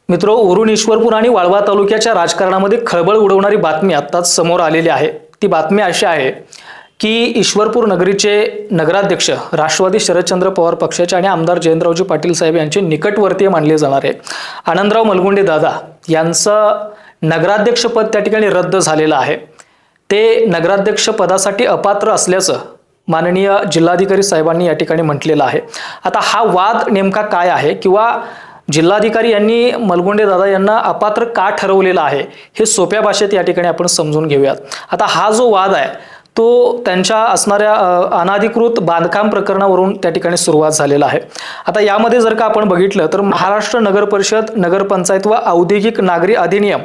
मित्रो, उरण ईश्वरपूर आणि वाळवा तालुक्याच्या राजकारणामध्ये खळबळ उडवणारी बातमी आत्ताच समोर आलेली आहे। ती बातमी अशी आहे की ईश्वरपूर नगरीचे नगराध्यक्ष राष्ट्रवादी शरदचंद्र पवार पक्षाचे आणि आमदार जयंतरावजी पाटील साहेब यांचे निकटवर्तीय मानले जाणारे आनंदराव मलगुंडे दादा यांचं नगराध्यक्षपद त्या ठिकाणी रद्द झालेलं आहे। ते नगराध्यक्ष पदासाठी अपात्र असल्याचं माननीय जिल्हाधिकारी साहेबांनी या ठिकाणी म्हटलेलं आहे। आता हा वाद नेमका काय आहे किंवा जिल्हाधिकारी यांनी मलगुंडे दादा यांना अपात्र का ठरवलेला आहे हे सोप्या भाषेत या ठिकाणी आपण समजून घेऊयात। आता हा जो वाद आहे तो त्यांच्या असणाऱ्या अनाधिकृत बांधकाम प्रकरणावरून त्या ठिकाणी सुरुवात झालेला आहे। आता यामध्ये जर का आपण बघितलं तर महाराष्ट्र नगर परिषद नगरपंचायत व औद्योगिक नागरी अधिनियम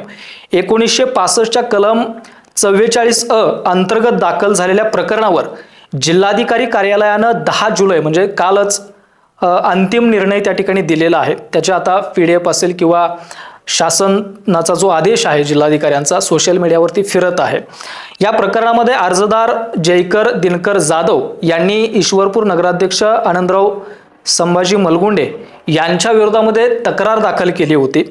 1965 च्या कलम 44A अंतर्गत दाखल झालेल्या प्रकरणावर जिल्हाधिकारी कार्यालयाने 10 जुलै म्हणजे कालच अंतिम निर्णय त्या ठिकाणी दिलेला आहे। त्याचे आता PDF असेल किंवा शासनाचा जो आदेश आहे जिल्हाधिकाऱ्यांचा सोशल मीडियावरती फिरत आहे। या प्रकरणामध्ये अर्जदार जयकर दिनकर जाधव यांनी ईश्वरपूर नगराध्यक्ष आनंदराव संभाजी मलगुंडे यांच्या विरोधामध्ये तक्रार दाखल केली होती।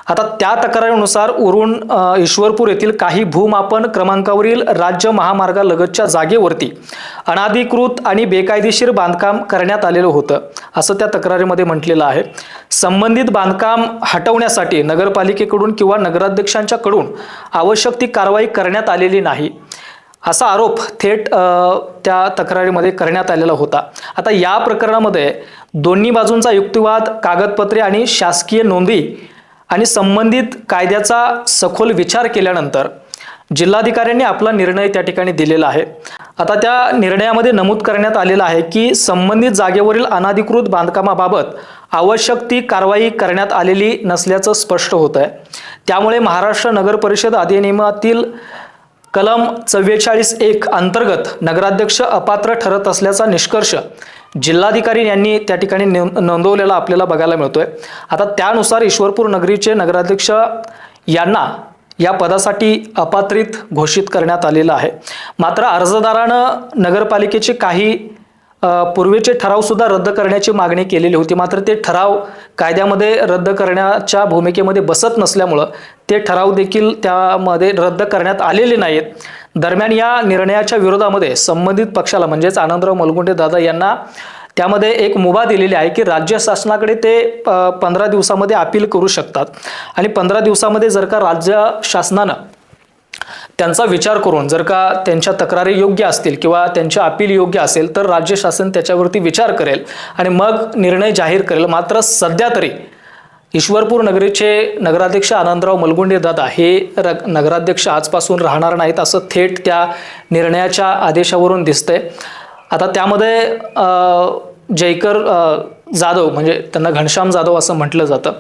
आता त्या तक्रारीनुसार उरण ईश्वरपूर येथील काही भूमापन क्रमांकावरील राज्य महामार्गालगतच्या जागेवरती अनाधिकृत आणि बेकायदेशीर बांधकाम करण्यात आलेलं होतं असं त्या तक्रारीमध्ये म्हटलेलं आहे। संबंधित बांधकाम हटवण्यासाठी नगरपालिकेकडून किंवा नगराध्यक्षांच्याकडून आवश्यक ती कारवाई करण्यात आलेली नाही असा आरोप थेट त्या तक्रारीमध्ये करण्यात आलेला होता। आता या प्रकरणामध्ये दोन्ही बाजूंचा युक्तिवाद, कागदपत्रे आणि शासकीय नोंदी आणि संबंधित कायद्याचा सखोल विचार केल्यानंतर जिल्हाधिकाऱ्यांनी आपला निर्णय त्या ठिकाणी दिलेला आहे। आता त्या निर्णयामध्ये नमूद करण्यात आलेलं आहे की संबंधित जागेवरील अनाधिकृत बांधकामाबाबत आवश्यक ती कारवाई करण्यात आलेली नसल्याचं स्पष्ट होत आहे। त्यामुळे महाराष्ट्र नगर परिषद अधिनियमातील कलम 44(1) अंतर्गत नगराध्यक्ष अपात्र ठरत असल्याचा निष्कर्ष जिल्हाधिकारी यांनी त्या ठिकाणी नोंदवलेला आपल्याला बघायला मिळतोय। आता त्यानुसार ईश्वरपूर नगरीचे नगराध्यक्ष यांना या पदासाठी अपात्रित घोषित करण्यात आलेलं आहे। मात्र अर्जदारानं नगरपालिकेचे काही पूर्वीचे ठराव सुद्धा रद्द करण्याची मागणी केलेली होती, मात्र ते ठराव कायद्यामध्ये रद्द करण्याच्या भूमिकेमध्ये बसत नसल्यामुळे ते ठराव देखील त्यामध्ये रद्द करण्यात आलेले नाहीत। दरम्यान या निर्णयाच्या विरोधामध्ये संबंधित पक्षाला म्हणजेच आनंदराव मलगुंडे दादा यांना त्यामध्ये एक मुभा दिलेली आहे की राज्य शासनाकडे ते 15 दिवसामध्ये अपील करू शकतात आणि 15 दिवसामध्ये जर का राज्य शासनानं त्यांचा विचार करून जर का त्यांच्या तक्रारी योग्य असतील किंवा त्यांच्या अपील योग्य असेल तर राज्य शासन त्याच्यावरती विचार करेल आणि मग निर्णय जाहीर करेल। मात्र सध्या तरी ईश्वरपूर नगरीचे नगराध्यक्ष आनंदराव मलगुंडे दादा हे नगराध्यक्ष आजपासून राहणार नाहीत असं थेट त्या निर्णयाच्या आदेशावरून दिसतंय। आता त्यामध्ये जयकर जाधव म्हणजे त्यांना घनश्याम जाधव असं म्हटलं जातं,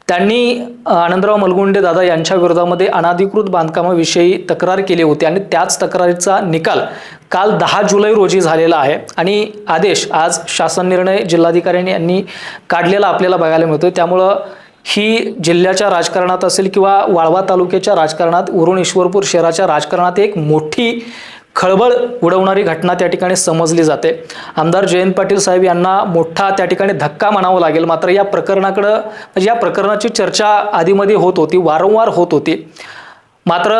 त्यांनी आनंदराव मलगुंडे दादा यांच्या विरोधामध्ये अनाधिकृत बांधकामाविषयी तक्रार केली होती आणि त्याच तक्रारीचा निकाल काल 10 जुलै रोजी झालेला आहे आणि आदेश आज शासन निर्णय जिल्हाधिकाऱ्यांनी यांनी काढलेला आपल्याला बघायला मिळतोय। त्यामुळं ही जिल्ह्याच्या राजकारणात असेल किंवा वाळवा तालुक्याच्या राजकारणात, उरण ईश्वरपूर शहराच्या राजकारणात एक मोठी खळबळ उडवणारी घटना त्या ठिकाणी समजली जाते। आमदार जयंत पाटील साहेब यांना मोठा त्या ठिकाणी धक्का म्हणावा लागेल। मात्र या प्रकरणाकडे म्हणजे या प्रकरणाची चर्चा आधीमध्ये होत होती, वारंवार होत होती, मात्र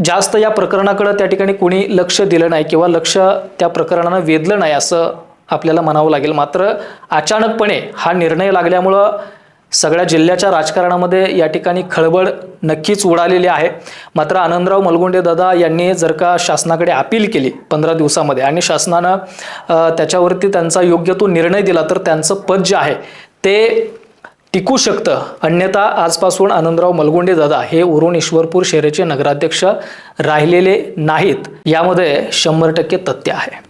जास्त या प्रकरणाकडे त्या ठिकाणी कोणी लक्ष दिलं नाही किंवा लक्ष त्या प्रकरणानं वेधलं नाही असं आपल्याला म्हणावं लागेल। मात्र अचानकपणे हा निर्णय लागल्यामुळं सगळ्या जिल्ह्याच्या राजकारणामध्ये या ठिकाणी खळबळ नक्कीच उडालेली आहे। मात्र आनंदराव मलगुंडे दादा यांनी जर का शासनाकडे अपील केली 15 दिवसामध्ये आणि शासनानं त्याच्यावरती त्यांचा योग्य तो निर्णय दिला तर त्यांचं पद जे आहे ते टिकू शकतं। अन्यथा आजपासून आनंदराव मलगुंडे दादा हे उरण ईश्वरपूर शहराचे नगराध्यक्ष राहिलेले नाहीत, यामध्ये 100% तथ्य आहे।